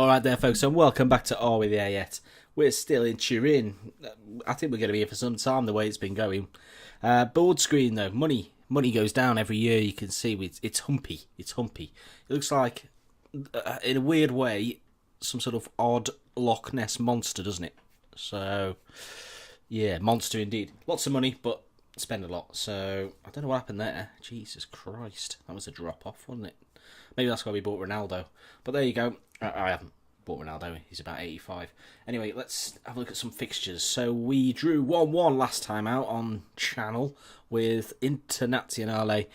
Alright there folks, and welcome back to Are We There Yet? We're still in Turin. I think we're going to be here for some time the way it's been going. Board screen though, money goes down every year. You can see it's humpy. It looks like, in a weird way, some sort of odd Loch Ness monster, doesn't it? So, yeah, monster indeed. Lots of money, but spend a lot. So, I don't know what happened there. Jesus Christ, that was a drop off, wasn't it? Maybe that's why we bought Ronaldo. But there you go. I haven't bought Ronaldo. He's about 85. Anyway, let's have a look at some fixtures. So we drew 1-1 last time out on channel with Internazionale.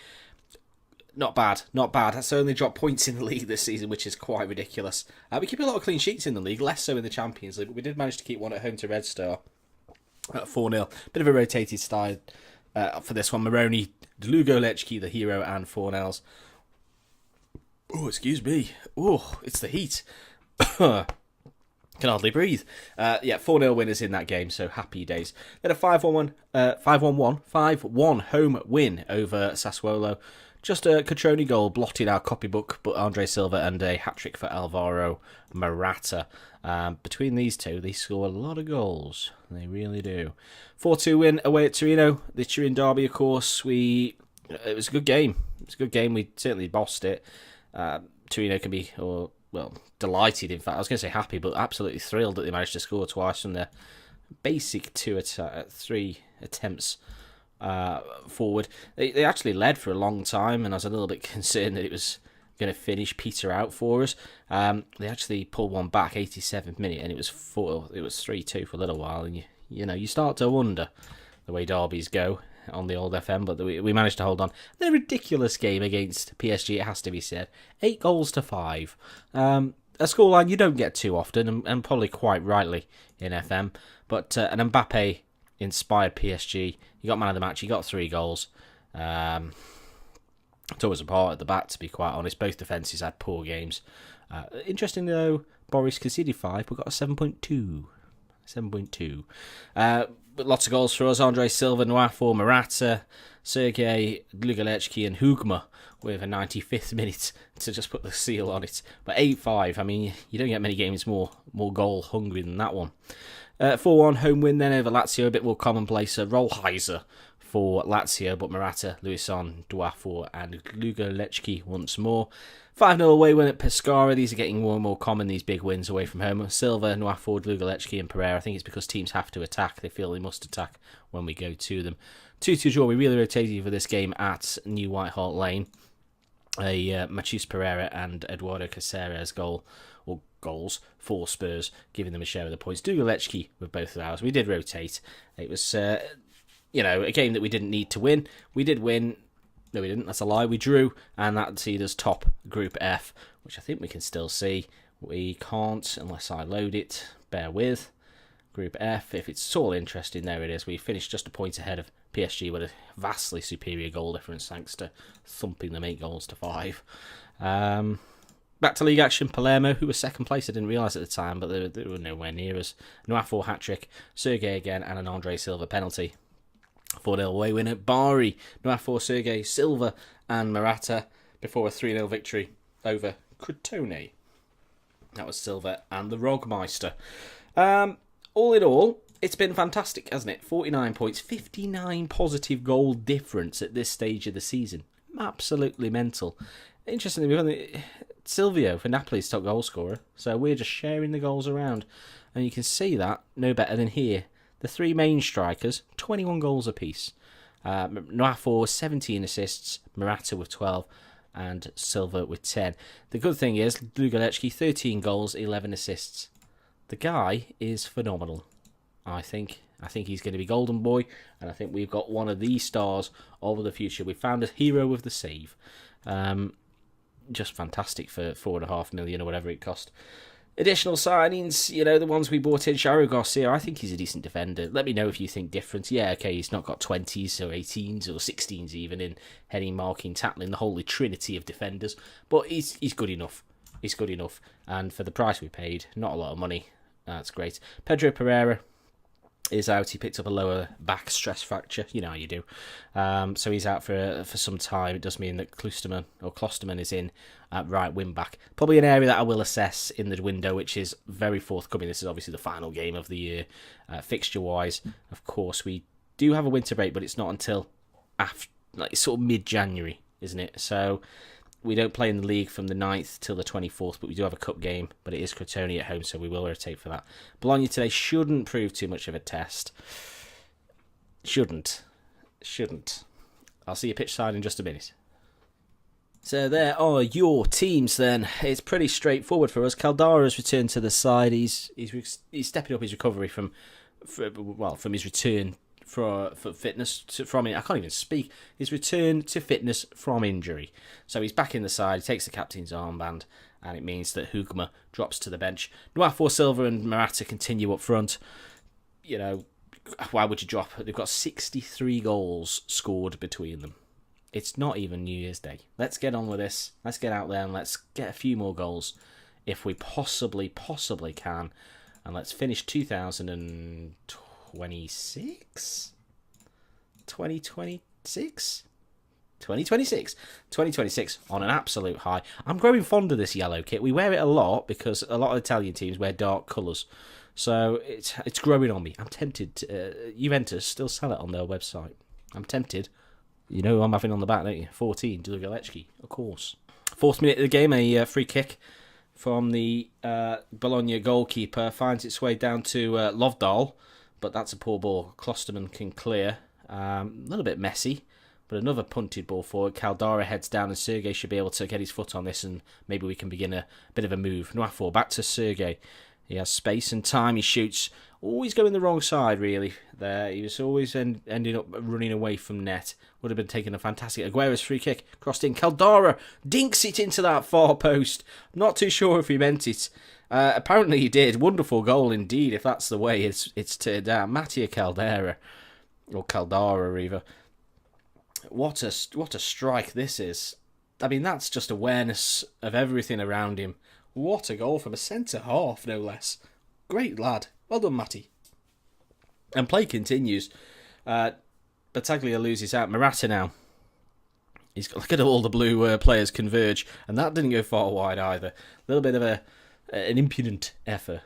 Not bad. That's only dropped points in the league this season, which is quite ridiculous. We keep a lot of clean sheets in the league, less so in the Champions League, but we did manage to keep one at home to Red Star at 4-0. Bit of a rotated style for this one. Moroni, Lugo Lechki, the hero, and 4-0s. Oh, excuse me. Oh, it's the heat. Can hardly breathe. 4-0 winners in that game, so happy days. Then a 5-1 home win over Sassuolo. Just a Catroni goal blotted our copybook, but Andre Silva and a hat-trick for Alvaro Morata. Between these two, they score a lot of goals. They really do. 4-2 win away at Torino. The Turin derby, of course. It was a good game. We certainly bossed it. Torino can be, delighted, in fact. I was going to say happy, but absolutely thrilled that they managed to score twice from their basic 3 attempts forward. They actually led for a long time, and I was a little bit concerned that it was going to peter out for us. They actually pulled one back, 87th minute, and it was 3-2 for a little while, and you start to wonder the way derbies go on the old FM, but we managed to hold on. Then a ridiculous game against PSG, it has to be said. 8-5. A scoreline you don't get too often, and probably quite rightly in FM. But an Mbappe-inspired PSG. You got man of the match, you got 3 goals. It's always a part at the back, to be quite honest. Both defences had poor games. Interesting though, Boris conceded 5, but got a 7.2. 7.2. But lots of goals for us. Andre Silva, Nwafor, Morata, Sergei, Lugalechki and Hugma with a 95th minute to just put the seal on it. But 8-5, I mean, you don't get many games more goal hungry than that one. 4-1 home win then over Lazio, a bit more commonplace. Rollheiser for Lazio, but Morata, Luison, Nwafor and Lugalechki once more. 5-0 away win at Pescara. These are getting more and more common, these big wins away from home. Silva, Nwafor, Lugalechki and Pereira. I think it's because teams have to attack. They feel they must attack when we go to them. 2-2 draw. We really rotated for this game at New White Hart Lane. A Matheus Pereira and Eduardo Caceres goals for Spurs, giving them a share of the points. Lugalechki with both of ours. We did rotate. It was, a game that we didn't need to win. We did win. No, we didn't. That's a lie. We drew, and that sees us top Group F, which I think we can still see. We can't unless I load it. Bear with. Group F. If it's all interesting, there it is. We finished just a point ahead of PSG with a vastly superior goal difference, thanks to thumping them 8-5. Back to league action. Palermo, who was second place, I didn't realise at the time, but they were nowhere near us. Nwafor hat-trick, Sergei again, and an Andre Silva penalty. 4-0 away win at Bari. Nwafor, Sergei, Silva and Morata before a 3-0 victory over Crotone. That was Silva and the Rogmeister. All in all, it's been fantastic, hasn't it? 49 points, 59 positive goal difference at this stage of the season. Absolutely mental. Interestingly, we've only Silvio for Napoli's top goal scorer, so we're just sharing the goals around. And you can see that no better than here. The 3 main strikers, 21 goals apiece. Nwafor, 17 assists, Morata with 12, and Silva with 10. The good thing is, Lugalechki, 13 goals, 11 assists. The guy is phenomenal, I think. I think he's going to be golden boy, and I think we've got one of the stars of the future. We found a hero with the save. Just fantastic for $4.5 million or whatever it cost. Additional signings, the ones we bought in. Sharu Garcia, I think he's a decent defender. Let me know if you think different. Yeah, okay, he's not got 20s or 18s or 16s even in heading, marking, tackling, the holy trinity of defenders. But he's good enough. He's good enough. And for the price we paid, not a lot of money. That's great. Pedro Pereira, is out. He picked up a lower back stress fracture. You know how you do. So he's out for some time. It does mean that Klosterman is in at right wing back. Probably an area that I will assess in the window, which is very forthcoming. This is obviously the final game of the year, fixture-wise. Of course, we do have a winter break, but it's not until after, like, sort of mid-January, isn't it? So we don't play in the league from the 9th till the 24th, but we do have a cup game, but it is Crotone at home, so we will rotate for that. Bologna today shouldn't prove too much of a test. Shouldn't. I'll see your pitch side in just a minute. So there are your teams then. It's pretty straightforward for us. Caldara's returned to the side. He's stepping up his recovery from his return for fitness from it. I can't even speak. His return to fitness from injury. So he's back in the side. He takes the captain's armband, and it means that Hugma drops to the bench. Nwafor Silva and Morata continue up front. You know, why would you drop? They've got 63 goals scored between them. It's not even New Year's Day. Let's get on with this. Let's get out there and let's get a few more goals if we possibly can. And let's finish 2026? 2026 on an absolute high. I'm growing fond of this yellow kit. We wear it a lot because a lot of Italian teams wear dark colours. So it's growing on me. I'm tempted. Juventus still sell it on their website. I'm tempted. You know who I'm having on the back, don't you? 14, Dlugalecki, of course. 4th minute of the game, a free kick from the Bologna goalkeeper finds its way down to Lovdahl, but that's a poor ball. Klosterman can clear. A little bit messy, but another punted ball forward. Caldara heads down, and Sergei should be able to get his foot on this, and maybe we can begin a bit of a move. Nwafor back to Sergei. He has space and time. He shoots. Always going the wrong side, really. There, he was always ending up running away from net. Would have been taking a fantastic Aguero's free kick. Crossed in. Caldara dinks it into that far post. Not too sure if he meant it. Apparently he did. Wonderful goal indeed, if that's the way it's turned out. Mattia Caldara. Or Caldara, either. What a strike this is. I mean, that's just awareness of everything around him. What a goal from a centre-half, no less. Great lad. Well done, Matty. And play continues. Battaglia loses out. Morata now. He's got, look at all the blue players converge. And that didn't go far wide either. A little bit of an impudent effort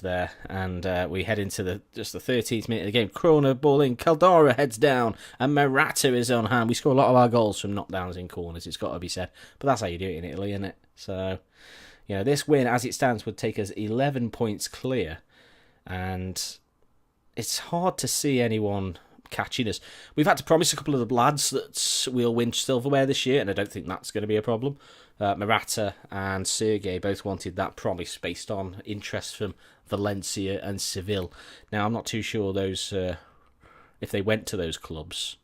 there. And we head into just the 13th minute of the game. Corner ball in. Caldara heads down. And Morata is on hand. We score a lot of our goals from knockdowns in corners, it's got to be said. But that's how you do it in Italy, isn't it? So, you know, this win, as it stands, would take us 11 points clear. And it's hard to see anyone catching us. We've had to promise a couple of the lads that we'll win silverware this year, and I don't think that's going to be a problem. Morata and Sergei both wanted that promise based on interest from Valencia and Seville. Now, I'm not too sure those if they went to those clubs,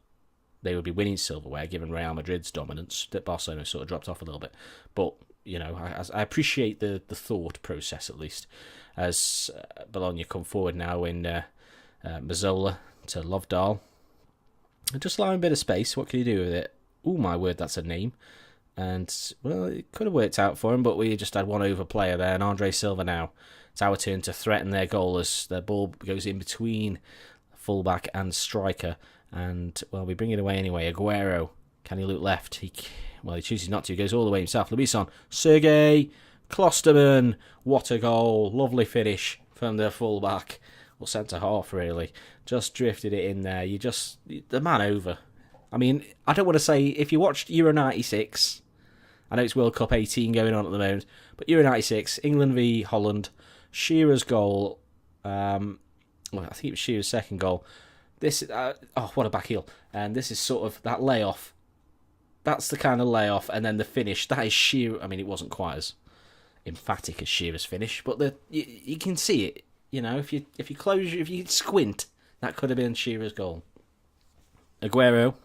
they would be winning silverware, given Real Madrid's dominance, that Barcelona sort of dropped off a little bit. But, you know, I appreciate the thought process, at least, as Bologna come forward now in Mazzola to Lovdahl. And just allowing a bit of space. What can you do with it? Oh, my word, that's a name. And, well, it could have worked out for him, but we just had one over player there. And Andre Silva now. It's our turn to threaten their goal as the ball goes in between fullback and striker. And, well, we bring it away anyway. Aguero, can he look left? He chooses not to. He goes all the way himself. Luis on. Sergei Klosterman. What a goal. Lovely finish from the fullback. Or centre-half, really. Just drifted it in there. The man over. I mean, I don't want to say, if you watched Euro 96, I know it's World Cup 18 going on at the moment, but Euro 96, England v Holland, Shearer's goal, I think it was Shearer's second goal. This, what a back heel. And this is sort of that layoff. That's the kind of layoff, and then the finish. That is Shearer. I mean, it wasn't quite as emphatic as Shearer's finish, but you can see it. You know, if you squint, that could have been Shearer's goal. Aguero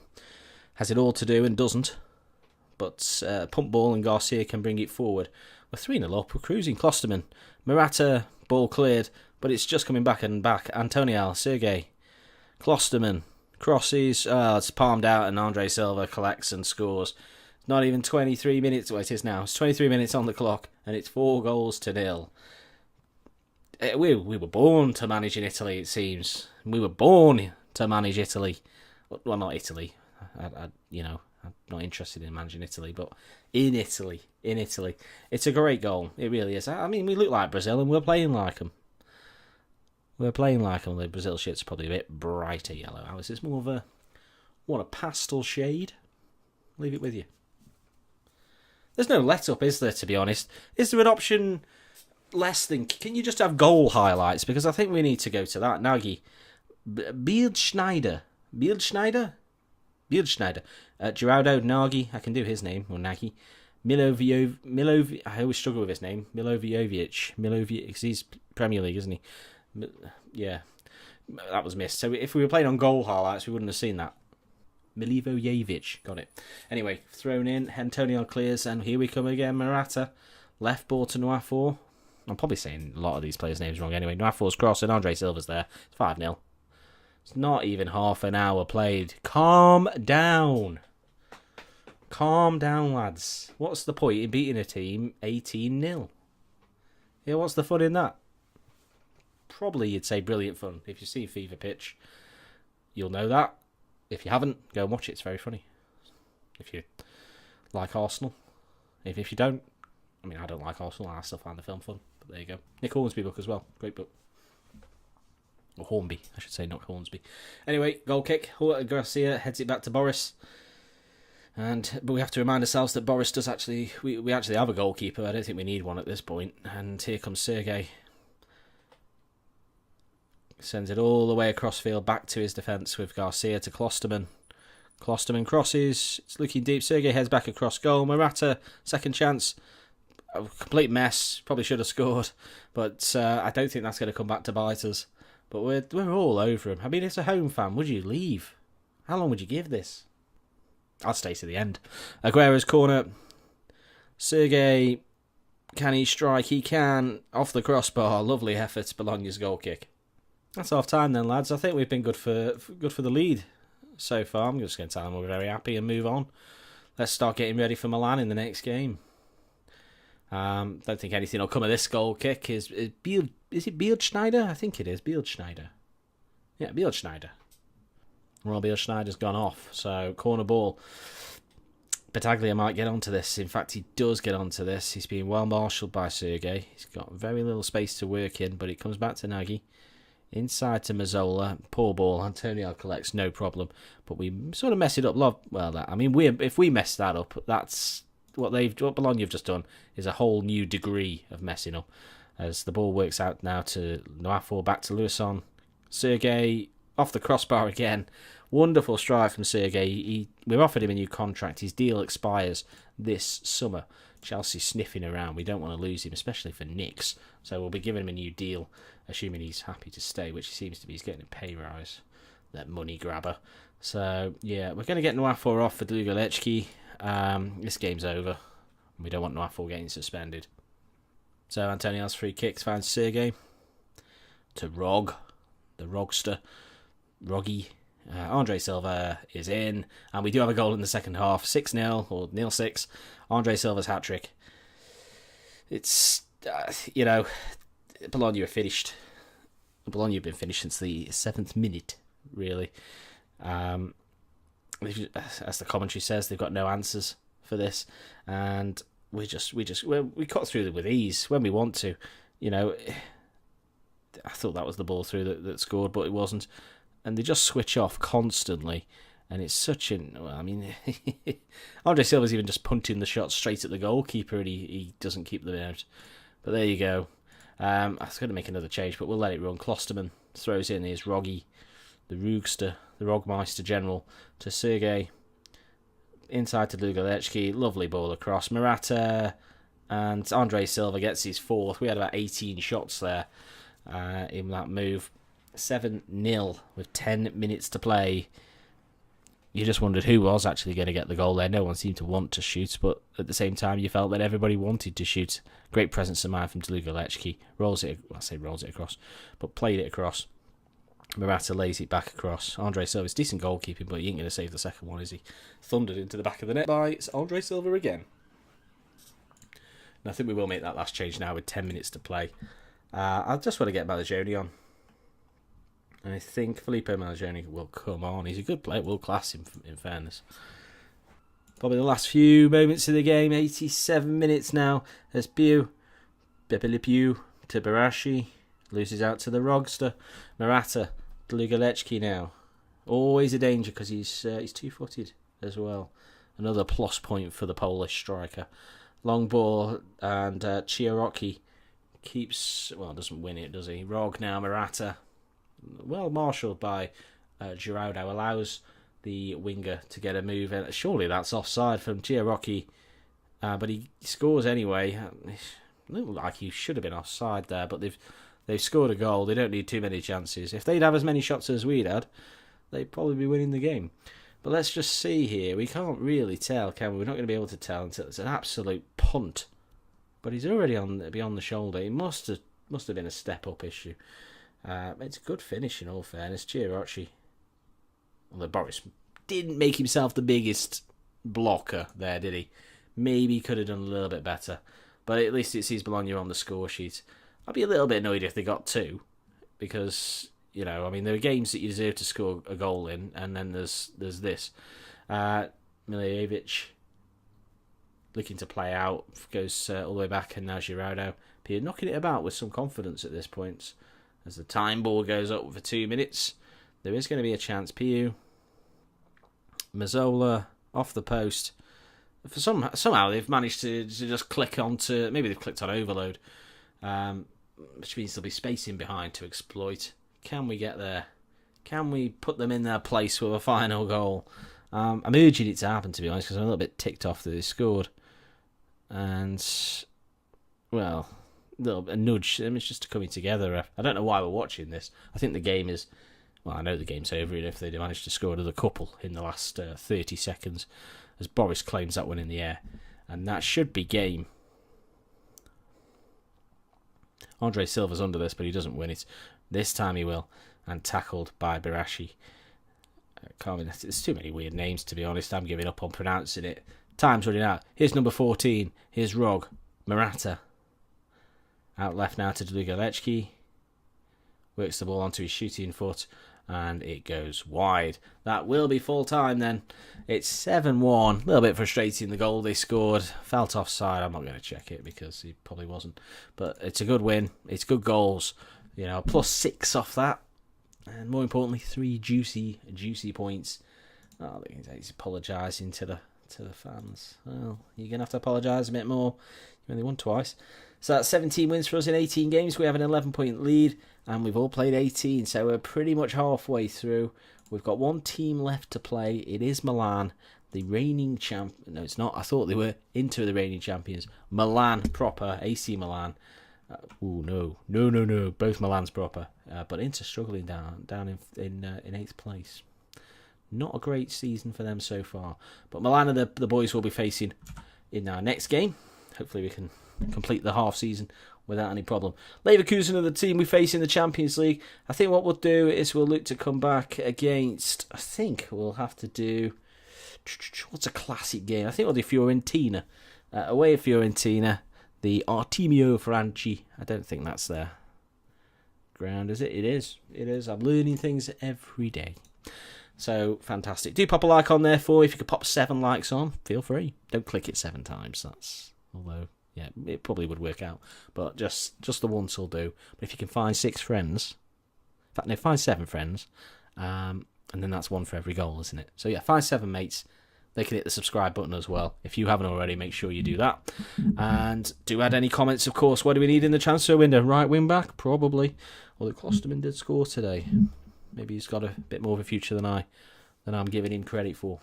has it all to do and doesn't, but pump ball and Garcia can bring it forward. We're 3-0 up. We're cruising. Klosterman, Morata, ball cleared, but it's just coming back and back. Antonial, Sergei, Klosterman crosses. It's palmed out, and Andre Silva collects and scores. Not even 23 minutes. Well, it is now. It's 23 minutes on the clock, and it's 4-0. We were born to manage in Italy, it seems. We were born to manage Italy. Well, not Italy. I'm not interested in managing Italy, but in Italy. It's a great goal. It really is. I mean, we look like Brazil and we're playing like them. The Brazil shirt's probably a bit brighter yellow. Ours is more of a pastel shade. Leave it with you. There's no let-up, is there, to be honest? Is there an option less than... Can you just have goal highlights? Because I think we need to go to that. Nagy. Bildschneider. Gerardo Nagy. I can do his name, or Nagy. I always struggle with his name. Milovic. He's Premier League, isn't he? Yeah. That was missed. So if we were playing on goal highlights, we wouldn't have seen that. Milivojevic, got it. Anyway, thrown in, Antonio clears, and here we come again, Morata. Left ball to Nwafor. I'm probably saying a lot of these players' names wrong anyway. Nwafor's cross and Andre Silva's there. It's 5-0. It's not even half an hour played. Calm down. Calm down, lads. What's the point in beating a team 18-0? Yeah, what's the fun in that? Probably you'd say brilliant fun. If you see Fever Pitch, you'll know that. If you haven't, go and watch it. It's very funny. If you like Arsenal. If you don't, I mean, I don't like Arsenal. I still find the film fun. But there you go. Nick Hornsby book as well. Great book. Or Hornby, I should say, not Hornsby. Anyway, goal kick. Garcia heads it back to Boris. But we have to remind ourselves that Boris does actually... We actually have a goalkeeper. I don't think we need one at this point. And here comes Sergei. Sends it all the way across field back to his defence with Garcia to Klosterman. Klosterman crosses. It's looking deep. Sergei heads back across goal. Morata, second chance. A complete mess. Probably should have scored. But I don't think that's going to come back to bite us. But we're all over him. I mean, it's a home fan. Would you leave? How long would you give this? I'll stay to the end. Aguero's corner. Sergei, can he strike? He can. Off the crossbar. Lovely effort. Bologna's goal kick. That's half time then, lads. I think we've been good for the lead so far. I'm just going to tell them we're very happy and move on. Let's start getting ready for Milan in the next game. Don't think anything will come of this goal kick. Is it Bildschneider? I think it is Bildschneider. Yeah, Bildschneider. Well, Bildschneider's gone off, so corner ball. Battaglia might get onto this. In fact, he does get onto this. He's being well marshalled by Sergei. He's got very little space to work in, but it comes back to Nagy. Inside to Mazzola, poor ball. Antonio collects, no problem. But we sort of mess it up. If we mess that up, that's what Bologna have just done is a whole new degree of messing up. As the ball works out now to Nwafor, back to Luison. Sergei off the crossbar again. Wonderful strike from Sergei. We've offered him a new contract. His deal expires this summer. Chelsea sniffing around. We don't want to lose him, especially for Nicks. So we'll be giving him a new deal, assuming he's happy to stay, which he seems to be. He's getting a pay rise, that money grabber. So, yeah, we're going to get Nwafor off for Lugalechki. This game's over. We don't want Nwafor getting suspended. So Antonio's free kicks finds Sergei to Rog, the Rogster, Roggy. Andre Silva is in, and we do have a goal in the second half, 6-0 or 0-6. Andre Silva's hat trick. It's Bologna are finished. Bologna have been finished since the 7th minute, really. As the commentary says, they've got no answers for this, and we cut through them with ease when we want to. I thought that was the ball through that scored, but it wasn't. And they just switch off constantly, and it's such Andre Silva's even just punting the shot straight at the goalkeeper, and he doesn't keep them out. But there you go. I was going to make another change, but we'll let it run. Klosterman throws in his Roggy, the Rugster, the Rogmeister General, to Sergei. Inside to Lugalechki. Lovely ball across. Morata and Andre Silva gets his fourth. We had about 18 shots there in that move. 7-0 with 10 minutes to play. You just wondered who was actually going to get the goal there. No one seemed to want to shoot, but at the same time you felt that everybody wanted to shoot. Great presence of mind from Lugalechki. Rolls it across, but played it across. Morata lays it back across. Andre Silva's decent goalkeeping, but he ain't going to save the second one, is he? Thundered into the back of the net by Andre Silva again. And I think we will make that last change now with 10 minutes to play. I just want to get Malagoni on. And I think Felipe Malagoni will come on. He's a good player, world class in fairness. Probably the last few moments of the game, 87 minutes now. There's Pew to Barashi. Loses out to the Rogster. Murata, Dlugalechki now. Always a danger because he's two-footed as well. Another plus point for the Polish striker. Long ball and Chiarocchi doesn't win it, does he? Rog now, Murata. Well marshalled by Giraudo. Allows the winger to get a move in. Surely that's offside from Chiarocchi. But he scores anyway. It looked like he should have been offside there, but they've scored a goal. They don't need too many chances. If they'd have as many shots as we'd had, they'd probably be winning the game. But let's just see here. We can't really tell, can we? We're not going to be able to tell until it's an absolute punt. But he's already beyond the shoulder. It must have been a step-up issue. It's a good finish in all fairness. Chiarocchi. Although Boris didn't make himself the biggest blocker there, did he? Maybe he could have done a little bit better. But at least it sees Bologna on the score sheet. I'd be a little bit annoyed if they got two. Because, there are games that you deserve to score a goal in. And then there's this. Miljevic looking to play out. Goes all the way back. And now Giraudo. Pierre knocking it about with some confidence at this point. As the time ball goes up for 2 minutes, there is going to be a chance. Piu, Mazzola off the post. Somehow they've managed to just click onto. Maybe they've clicked on overload, which means there'll be space in behind to exploit. Can we get there? Can we put them in their place with a final goal? I'm urging it to happen, to be honest, because I'm a little bit ticked off that they scored. And a nudge. It's just coming together. I don't know why we're watching this. I think the game is. Well, I know the game's over if they manage to score another couple in the last 30 seconds, as Boris claims that one in the air, and that should be game. Andre Silva's under this, but he doesn't win it. This time he will, and tackled by Barashi. There's too many weird names, to be honest. I'm giving up on pronouncing it. Time's running out. Here's number 14. Here's Rog. Murata. Out left now to Dlugalechki. Works the ball onto his shooting foot. And it goes wide. That will be full time then. It's 7-1. A little bit frustrating, the goal they scored. Felt offside. I'm not going to check it because he probably wasn't. But it's a good win. It's good goals. +6 off that. And more importantly, 3 juicy points. Oh, he's apologising to the fans. Well, you're going to have to apologise a bit more. You only won twice. So that's 17 wins for us in 18 games. We have an 11-point lead, and we've all played 18, so we're pretty much halfway through. We've got one team left to play. It is Milan, the reigning champ. No, it's not. I thought they were into the reigning champions. Milan proper, AC Milan. No. Both Milan's proper, but Inter struggling down in 8th place. Not a great season for them so far. But Milan and the boys will be facing in our next game. Hopefully we can complete the half season without any problem. Leverkusen are the team we face in the Champions League. I think what we'll do is we'll look to come back against. I think we'll have to do. What's a classic game? I think we'll do Fiorentina. Away at Fiorentina, the Artemio Franchi. I don't think that's their ground, is it? It is. It is. I'm learning things every day. So, fantastic. Do pop a like on there for if you could pop 7 likes on, feel free. Don't click it 7 times. Although, yeah, it probably would work out. But just the once will do. But if you can find 6 friends, in fact, no, find 7 friends, and then that's 1 for every goal, isn't it? So, yeah, find 7 mates. They can hit the subscribe button as well. If you haven't already, make sure you do that. And do add any comments, of course. What do we need in the transfer window? Right wing back? Probably. Although Klosterman did score today. Maybe he's got a bit more of a future than I'm giving him credit for.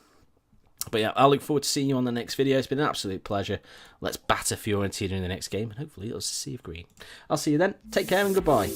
But yeah, I look forward to seeing you on the next video. It's been an absolute pleasure. Let's batter Fiorentina in the next game, and hopefully it'll see of green. I'll see you then. Take care and goodbye.